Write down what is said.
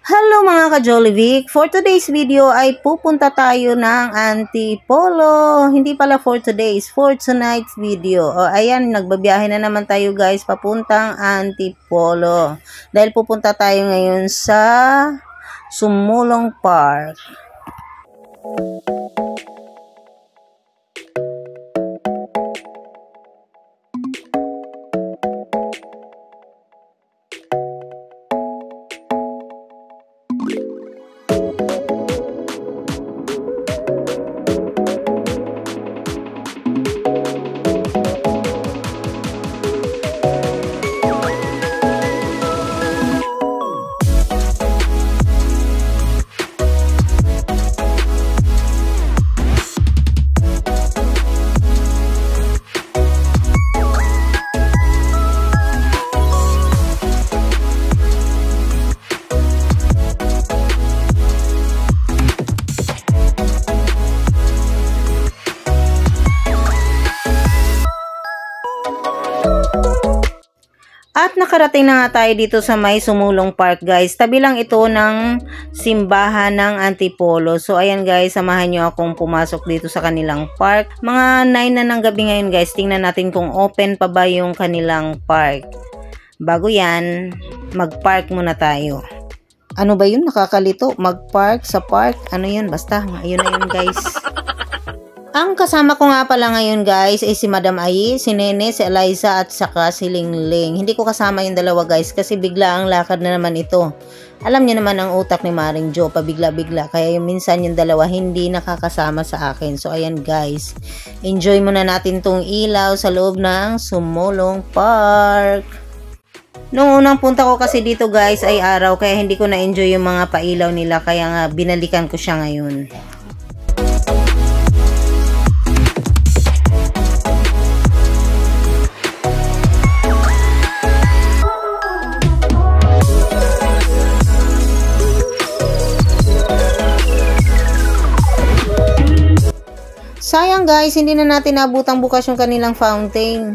Hello mga ka-Jollibee! For today's video ay pupunta tayo ng Antipolo. Hindi pala for today's, for tonight's video. O ayan, nagbabiyahe na naman tayo guys papuntang Antipolo. Dahil pupunta tayo ngayon sa Sumulong Park. At nakarating na nga tayo dito sa may Sumulong Park guys. Tabi lang ito ng simbahan ng Antipolo. So ayan guys, samahan nyo akong pumasok dito sa kanilang park. Mga 9 na ng gabi ngayon guys. Tingnan natin kung open pa ba yung kanilang park. Bago yan, mag-park muna tayo. Ano ba yun? Nakakalito. Mag-park sa park. Ano yun? Basta, ayun na yun guys. Ang kasama ko nga pala ngayon guys ay si Madam Ai, si Nene, si Eliza at saka si Lingling. Hindi ko kasama yung dalawa guys kasi bigla ang lakad na naman ito. Alam niyo naman ang utak ni Maring Jo, pabigla-bigla. Kaya yung minsan yung dalawa hindi nakakasama sa akin. So ayan guys, enjoy muna natin tong ilaw sa loob ng Sumulong Park. Nung unang punta ko kasi dito guys ay araw kaya hindi ko na-enjoy yung mga pailaw nila. Kaya nga binalikan ko siya ngayon. Sayang guys, hindi na natin nabutang bukas yung kanilang fountain.